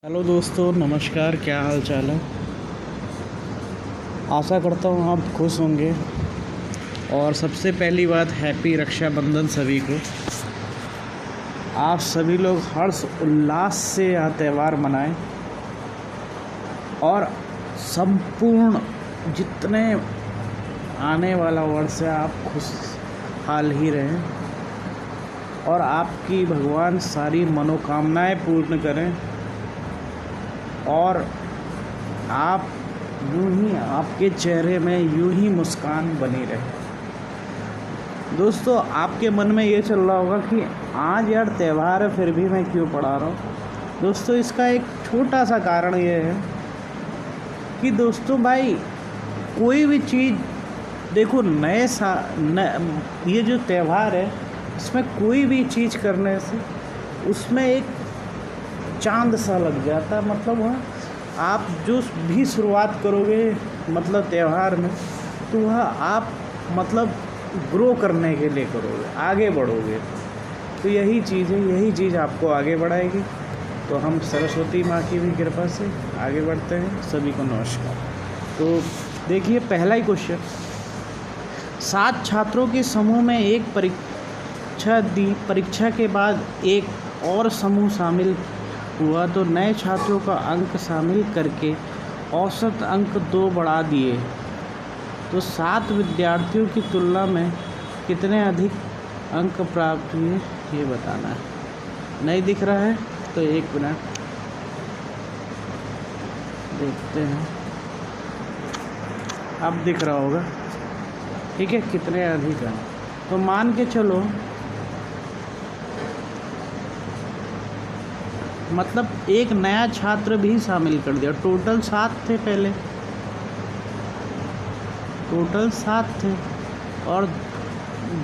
Hello दोस्तों, नमस्कार। क्या हाल चाल है। आशा करता हूँ आप खुश होंगे। और सबसे पहली बात, हैप्पी रक्षाबंधन सभी को। आप सभी लोग हर्ष उल्लास से यह त्यौहार मनाएं और संपूर्ण जितने आने वाला वर्ष है आप खुशहाल ही रहें और आपकी भगवान सारी मनोकामनाएं पूर्ण करें और आप यूं ही आपके चेहरे में यूं ही मुस्कान बनी रहे। दोस्तों, आपके मन में ये चल रहा होगा कि आज यार त्यौहार है फिर भी मैं क्यों पढ़ा रहा हूँ। दोस्तों, इसका एक छोटा सा कारण ये है कि दोस्तों भाई, कोई भी चीज़ देखो, ये जो त्यौहार है इसमें कोई भी चीज़ करने से उसमें एक चांद सा लग जाता। मतलब वह आप जो भी शुरुआत करोगे मतलब त्यौहार में, तो वह आप मतलब ग्रो करने के लिए करोगे, आगे बढ़ोगे। तो यही चीज़ है, यही चीज़ आपको आगे बढ़ाएगी। तो हम सरस्वती माँ की भी कृपा से आगे बढ़ते हैं। सभी को नमस्कार। तो देखिए, पहला ही क्वेश्चन, 7 छात्रों के समूह में एक परीक्षा के बाद एक और समूह शामिल हुआ तो नए छात्रों का अंक शामिल करके औसत अंक 2 बढ़ा दिए तो 7 विद्यार्थियों की तुलना में कितने अधिक अंक प्राप्त हुए, ये बताना है। नहीं दिख रहा है तो 1 मिनट देखते हैं। अब दिख रहा होगा, ठीक है। कितने अधिक अंक, तो मान के चलो मतलब एक नया छात्र भी शामिल कर दिया। टोटल 7 थे, पहले टोटल 7 थे और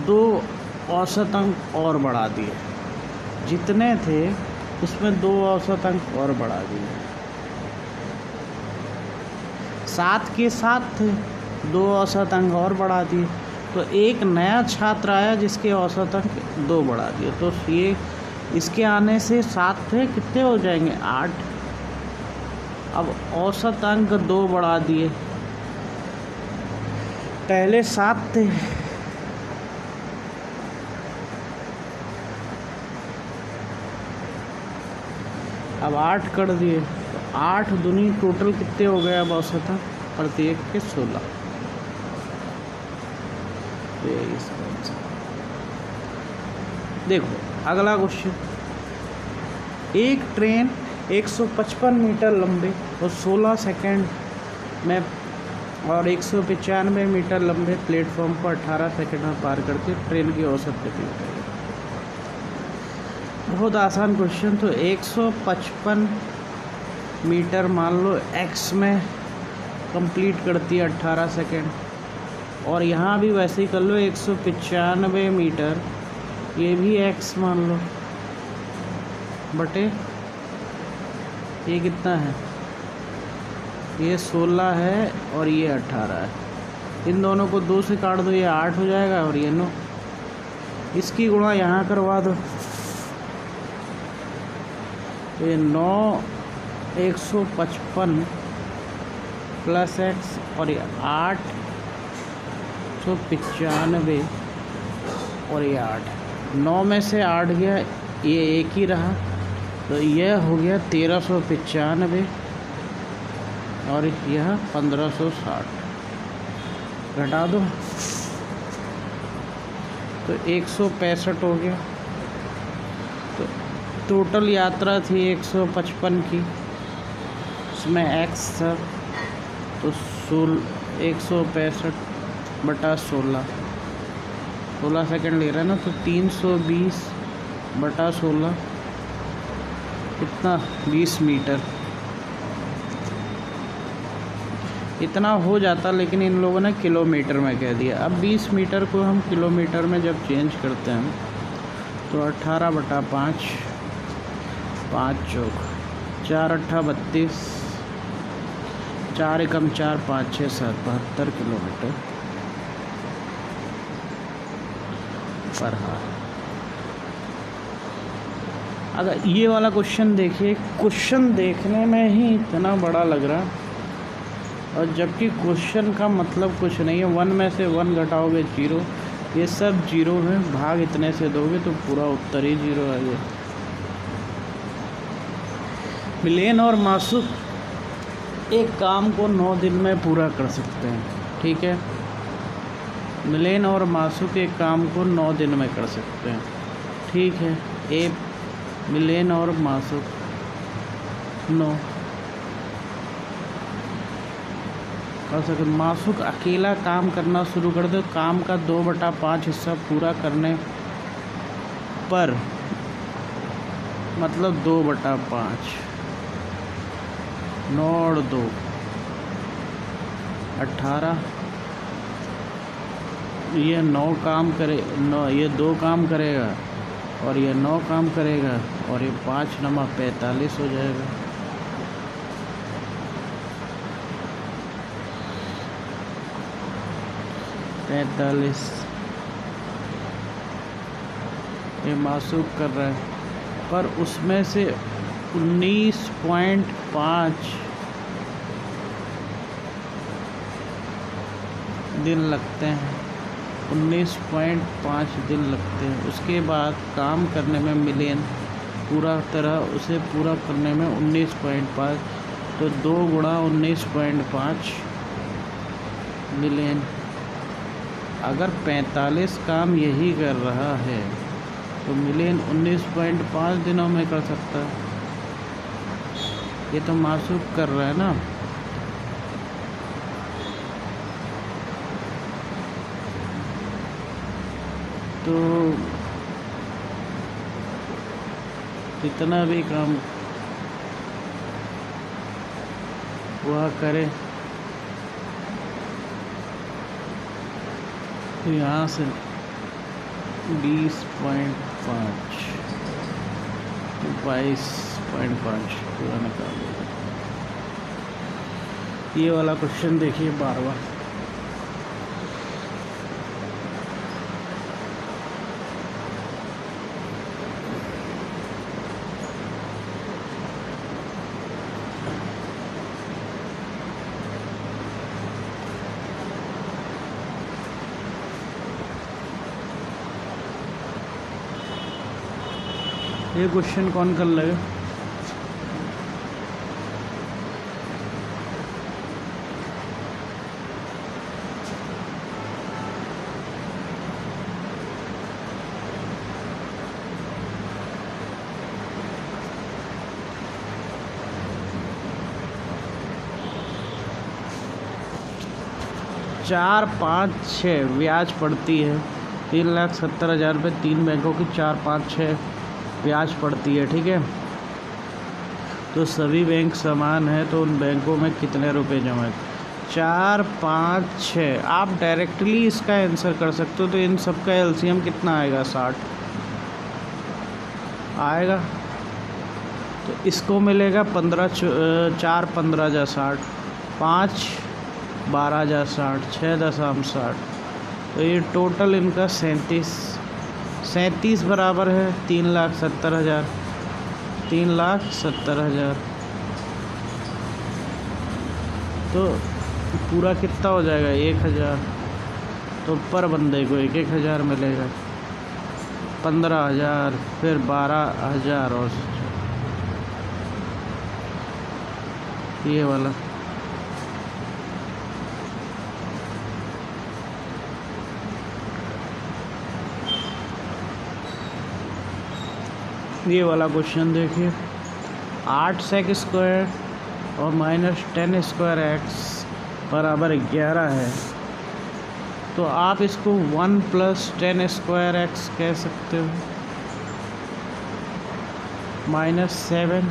2 औसत अंक और बढ़ा दिए। जितने थे उसमें 2 औसत अंक और बढ़ा दिए। 7 के 7 थे, 2 औसत अंक और बढ़ा दिए। तो एक नया छात्र आया जिसके औसत अंक 2 बढ़ा दिए। तो ये इसके आने से 7 थे, कितने हो जाएंगे 8। अब औसत अंक 2 बढ़ा दिए, पहले 7 थे, अब 8 कर दिए। तो 8 दूनी टोटल कितने हो गए अब औसत अंक प्रत्येक के 16। देखो अगला क्वेश्चन, एक ट्रेन 155 मीटर लंबे और 16 सेकंड में और 195 मीटर लंबे प्लेटफॉर्म को 18 सेकंड में पार करती है। ट्रेन की औसत गति बताइए। बहुत आसान क्वेश्चन। तो 155 मीटर मान लो एक्स में कंप्लीट करती है 18 सेकंड, और यहाँ भी वैसे ही कर लो 195 मीटर, ये भी एक्स मान लो, बटे ये कितना है, ये 16 है और ये 18 है। इन दोनों को 2 से काट दो, ये 8 हो जाएगा और ये 9। इसकी गुणा यहाँ करवा दो तो ये 9 155 प्लस एक्स और ये 895 और ये 8। 9 में से 8 गया, ये एक ही रहा, तो यह हो गया 1395 और यह 1560। घटा दो तो 165 हो गया। तो टोटल यात्रा थी 155 की, उसमें एक्स था तो 165 बटा 16 सेकंड ले रहा है ना, तो 320 बटा 16 कितना, 20 मीटर। इतना हो जाता, लेकिन इन लोगों ने किलोमीटर में कह दिया। अब 20 मीटर को हम किलोमीटर में जब चेंज करते हैं तो 18 बटा 5, 5 चौक 4 अट्ठा 32, 4 एकम 4, 5 6 7 72 किलोमीटर पर हार। अगर ये वाला क्वेश्चन देखिए, क्वेश्चन देखने में ही इतना बड़ा लग रहा, और जबकि क्वेश्चन का मतलब कुछ नहीं है। 1 में से 1 घटाओगे 0, ये सब 0 है, भाग इतने से दोगे तो पूरा उत्तर ही 0 आ गया। मिलियन और मासुक एक काम को 9 दिन में पूरा कर सकते हैं, ठीक है। मिलियन और मासुक एक काम को 9 दिन में कर सकते हैं, ठीक है। मिलियन और मासुक 9 कर सकते। मासुक अकेला काम करना शुरू कर दे, काम का 2/5 हिस्सा पूरा करने पर, मतलब 2/5, 9 और 2 18, ये 9 काम करे, 9 ये 2 काम करेगा और ये 9 काम करेगा, और ये 5 × 45 हो जाएगा। ये मासूक कर रहा है, पर उसमें से 19.5 दिन लगते हैं, 19.5 दिन लगते हैं। उसके बाद काम करने में मिलियन पूरा उसे पूरा करने में 19.5, तो 2 × 19.5 मिलियन। अगर 45 काम यही कर रहा है तो मिलियन 19.5 दिनों में कर सकता है। ये तो मासूक कर रहा है ना। तो जितना भी काम वह करे, तो यहाँ से 20.5 तो 22.5 पूरा निकाल देगा। ये वाला क्वेश्चन देखिए 12वां। ये क्वेश्चन कौन कर लेगा? चार 5 6 ब्याज पड़ती है। 3,70,000 रुपये 3 बैंकों की 4 5 6 ब्याज पड़ती है, ठीक है। तो सभी बैंक समान है, तो उन बैंकों में कितने रुपए जमा है? 4 5 6। आप डायरेक्टली इसका आंसर कर सकते हो। तो इन सब का एलसीएम कितना आएगा? 60 आएगा। तो इसको मिलेगा 4 15 जा 60, 5 12 जा 60, 6.60। तो ये टोटल इनका 37 बराबर है 3,70,000। 3,70,000 तो पूरा कितना हो जाएगा? 1,000। तो पर बंदे को 1,000 मिलेगा। 15,000, फिर 12,000 और ये वाला। ये वाला क्वेश्चन देखिए। 8 sec स्क्वायर और -10 स्क्वायर x बराबर 11 है। तो आप इसको 1 + 10 स्क्वायर x कह सकते हो। -7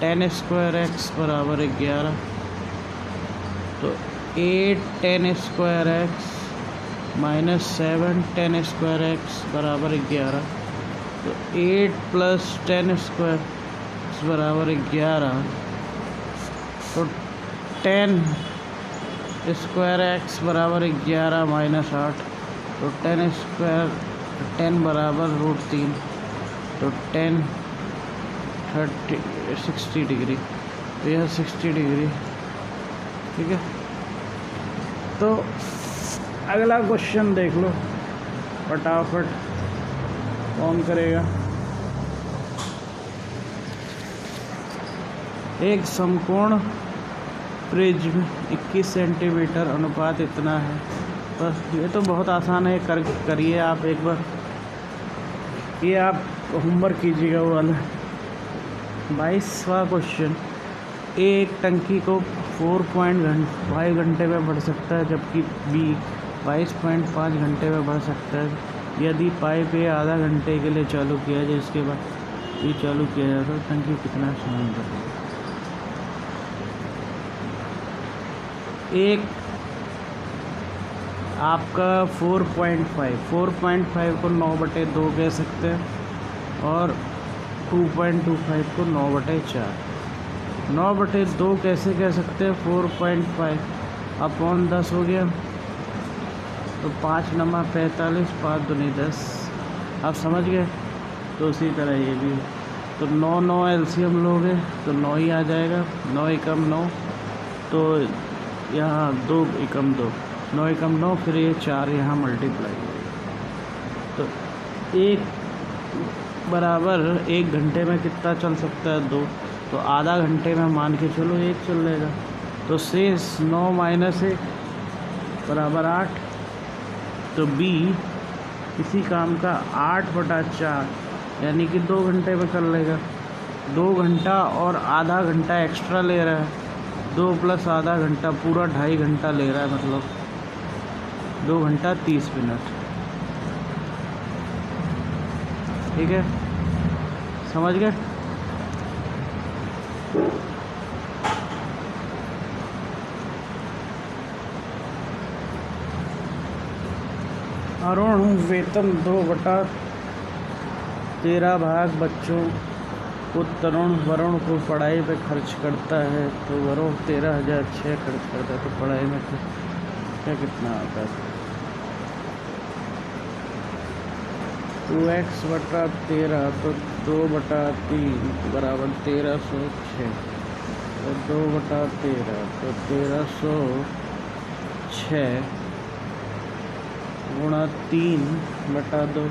10 स्क्वायर x बराबर 11। तो 8 10 स्क्वायर x -7 10 स्क्वायर x बराबर 11। तो 8 + 10 स्क्वायर बराबर 11। तो 10 स्क्वायर x बराबर 11 - 8। तो 10 स्क्वायर 10 बराबर √3। तो तो 10 30 60 डिग्री, तो यह 60 डिग्री। ठीक है, तो अगला क्वेश्चन देख लो फटाफट, कौन करेगा। एक समकोण प्रिज्म 21 सेंटीमीटर, अनुपात इतना है। बस ये तो बहुत आसान है, करिए आप एक बार, ये आप होमवर्क कीजिएगा वो वाला। 22वां क्वेश्चन, एक टंकी को 4.5 घंटे में भर सकता है, जबकि बी 22.5 घंटे में भर सकता है। यदि पाइप ए आधा घंटे के लिए चालू किया जाए, इसके बाद ये चालू किया जाए तो टंकी कितना समय भरेगी। एक आपका 4.5 को 9/2 कह सकते हैं, और 2.25 को 9/4। 9/2 कैसे कह सकते हैं, 4.5 अपॉन 10 हो गया, तो 5 नमा 45, 5 दूनी 10। आप समझ गए। तो उसी तरह ये भी, तो 9 एलसीएम लोगे तो 9 ही आ जाएगा, 9 एकम 9, तो यहाँ 2 एकम 2, 9 एकम 9, फिर ये 4 यहाँ मल्टीप्लाई होगा। तो एक बराबर 1 घंटे में कितना चल सकता है, 2, तो आधा घंटे में मान के चलो 1 चल लेगा। तो शेष 9 माइनस 1 बराबर 8। तो बी इसी काम का 8/4 यानी कि 2 घंटे में कर लेगा। 2 घंटा और आधा घंटा एक्स्ट्रा ले रहा है, 2 प्लस आधा घंटा, पूरा 2.5 घंटा ले रहा है, मतलब 2 घंटा 30 मिनट। ठीक है, समझ गए। अरुण वेतन 2/13 भाग बच्चों को वरुण को पढ़ाई पे खर्च करता है, तो वरुण 13,600 खर्च करता है, तो पढ़ाई में क्या कितना आता है। 2x/13, तो 2/3 बराबर 1306, तो 2/13 तो 1306 गुणा 3/2,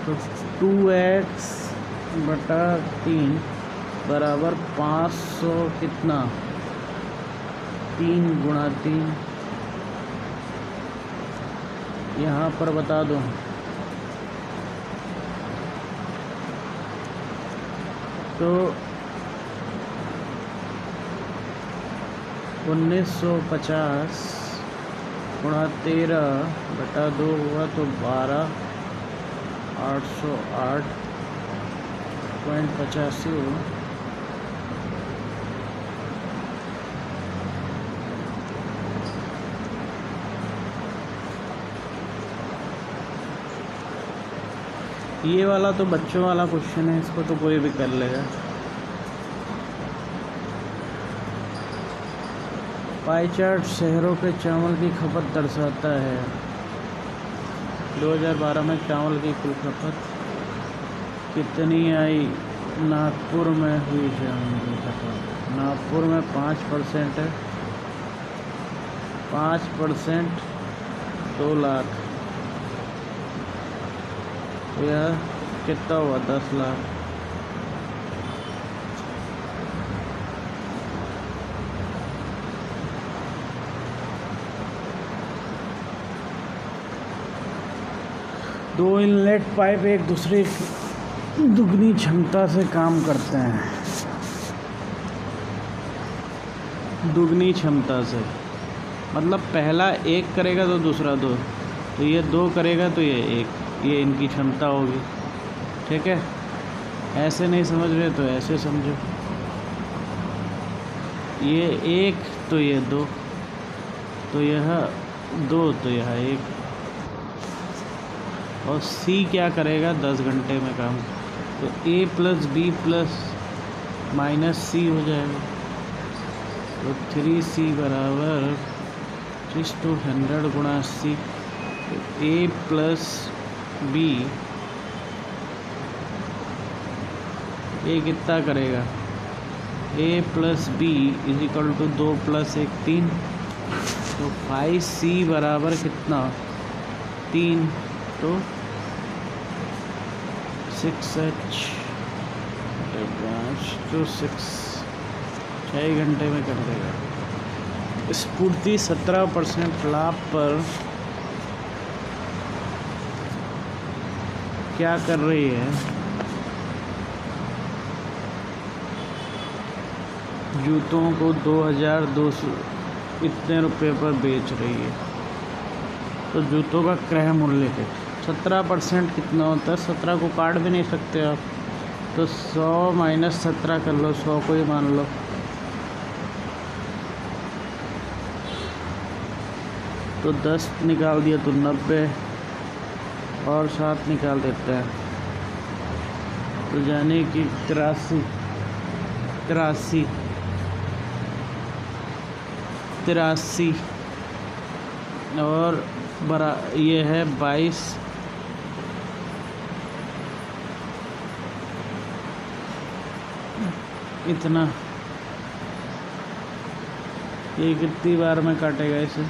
तो 2x/3 बराबर 500 कितना, 3 गुणा 3। यहाँ पर बता दो, तो 1950 गुणा 13/2 हुआ, तो 12,808.85 हुआ। ये वाला तो बच्चों वाला क्वेश्चन है, इसको तो कोई भी कर लेगा। पाई चार्ट शहरों के चावल की खपत दर्शाता है। 2012 में चावल की कुल खपत कितनी आई। नागपुर में हुई चावल की खपत, नागपुर में 5% है, 5% 2 लाख, यह कितना हुआ, 10 लाख। दो इनलेट पाइप एक दूसरे की दुगनी क्षमता से काम करते हैं। दुगनी क्षमता से मतलब पहला 1 करेगा तो दूसरा 2, तो ये 2 करेगा तो ये 1, ये इनकी क्षमता होगी। ठीक है, ऐसे नहीं समझ रहे तो ऐसे समझो, ये 1 तो ये 2, तो यह 2 तो यह 1, और सी क्या करेगा 10 घंटे में काम, तो A + B + -C हो जाएगा, तो 3C बराबर 3/100 गुणा C, तो A + B ये कितना करेगा, a plus B is equal to 2 + 1 3, तो 5c बराबर कितना 3, तो 6h तो 6 घंटे में कर देगा। स्फूर्ति 17% लाभ पर क्या कर रही है, जूतों को 2200 इतने रुपए पर बेच रही है। तो जूतों का क्रय मूल्य है 17% कितना होता है, 17 को काट भी नहीं सकते आप, तो 100 - 17 कर लो, 100 को ही मान लो। तो 10 निकाल दिया तो 90 और 7 निकाल देते हैं, तो यानी कि 83 और ये है 22, इतना। ये कितनी बार में काटेगा इसे,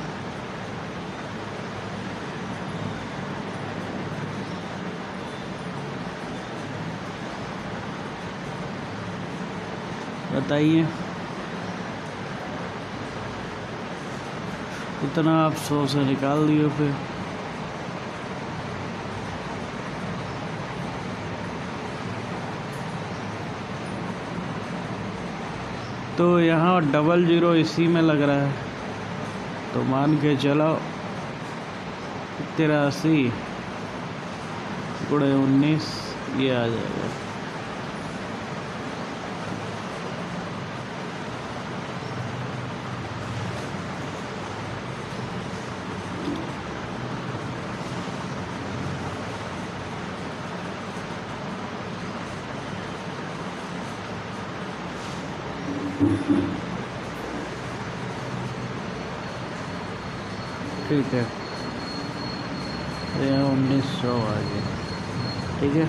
बताइए। इतना आप 100 से निकाल दिए फिर। तो यहाँ 00 इसी में लग रहा है, तो मान के चलो 83 × 19 ये आ जाएगा। ठीक है, ये 1900 आ गया। ठीक है,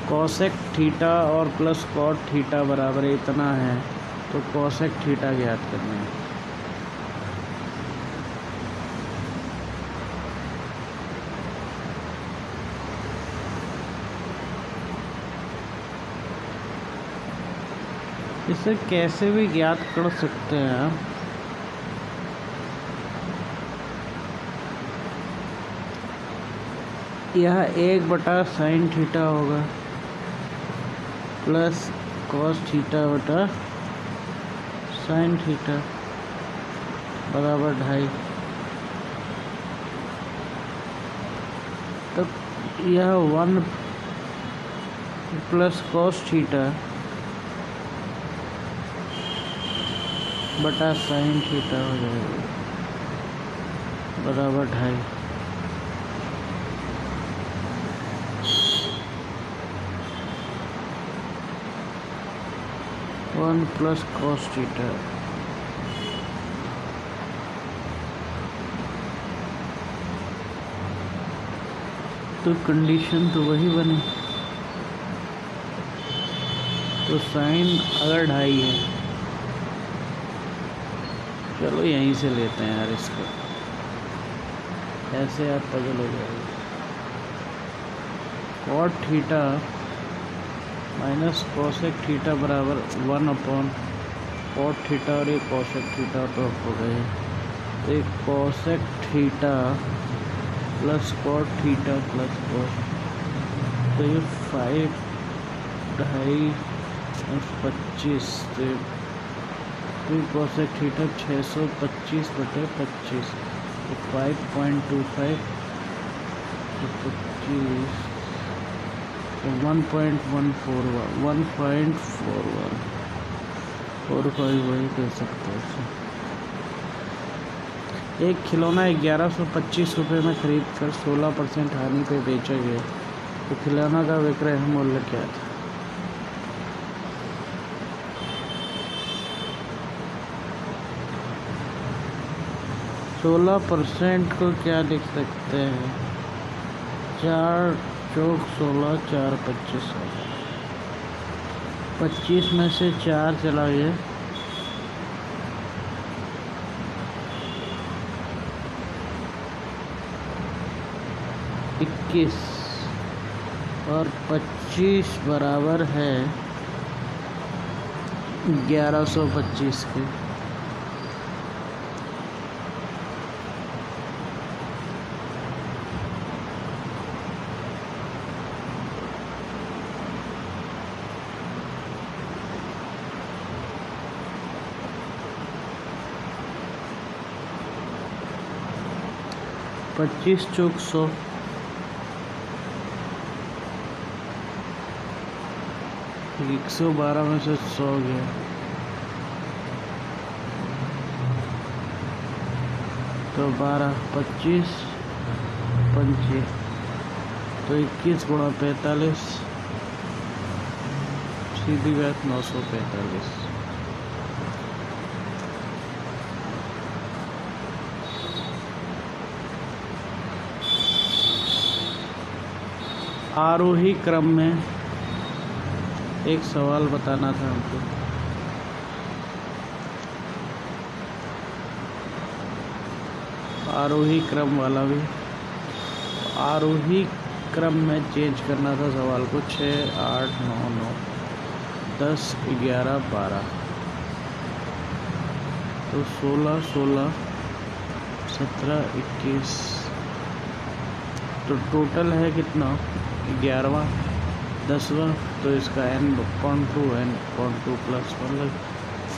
कोसेक थीटा और प्लस कॉट थीटा बराबर इतना है, तो कोसेक थीटा ज्ञात करना है। इसे कैसे भी ज्ञात कर सकते हैं आप, यह 1/sin थीटा होगा प्लस cos थीटा बटा sin थीटा बराबर 2.5। तब यह 1 + cos थीटा बटा sin थीटा हो जाएगा बराबर 2.5। वन प्लस cos थीटा तो कंडीशन तो वही बनी। तो साइन अगर 2.5 है, चलो यहीं से लेते हैं यार इसको, ऐसे आप पजल हो जाएगी। Cot theta minus cosec theta बराबर 1/कॉट थीटा, और ये कोसेक थीटा तो हो गए। तो एक cosec theta plus cot theta plus cos, तो ये 5 2.5 और 25, तो कोसेक थीटा 625/25, तो 5.25 तो 25 तो 1.45 वही कह सकते हैं। एक खिलौना 1125 रुपये में खरीद कर 16% हानि पे बेचा गया, तो खिलौना का विक्रय मूल्य क्या था? %16 को क्या लिख सकते हैं, 4 चौक 16 4 25 25 में से 4 चला गया, 21 और 25 बराबर है 1125 के। पच्चीस चौक 100, 112 में से 100 गया, तो 12 25 25, तो 21 गुणा 45, सीधी बात 945। आरोही क्रम में एक सवाल बताना था हमको। आरोही क्रम वाला भी, आरोही क्रम में चेंज करना था सवाल को। 6 8 9 9 10 11 12, तो 16 16 17 21, तो टोटल है कितना 11वां 10वां, तो इसका n/2 n/2 प्लस 1,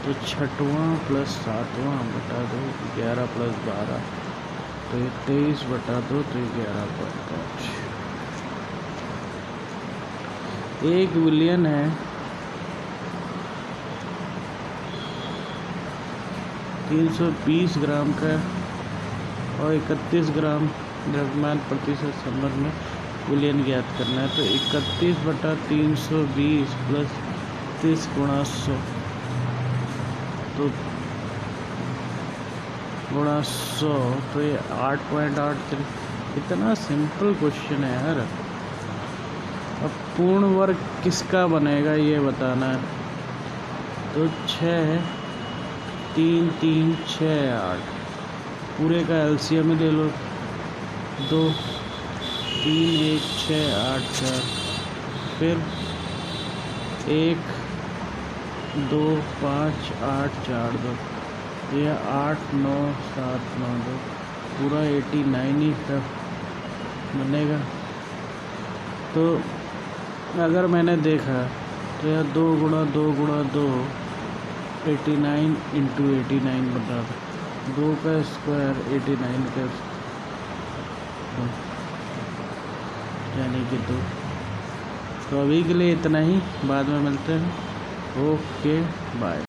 तो 6वां प्लस 7वां बटा 2, 11 प्लस 12, तो ये 23 बटा 2, तो 11.5। 1 बिलियन है 320 ग्राम का और 31 ग्राम द्रव्यमान प्रतिशत संबंध में बिलियन ज्ञात करना है। तो 31 बटा 320 प्लस 30 गुणा 100, तो गुणा 100, तो ये 8.83। इतना सिंपल क्वेश्चन है यार। अब पूर्ण वर्ग किसका बनेगा ये बताना है। तो 6 3 3 6 8, पूरे का एलसीएम ही ले लो। 2 3 1 6 8 4, फिर 1 2 5 8 4 2, यह 8 9 7 9 2, पूरा 89 ही का बनेगा। तो अगर मैंने देखा तो यह 2 गुणा 2 गुणा 2 89 इंटू 89 बता दो, 2 का स्क्वायर 89 का, यानी कि 2। तो अभी के लिए इतना ही, बाद में मिलते हैं। Okay bye.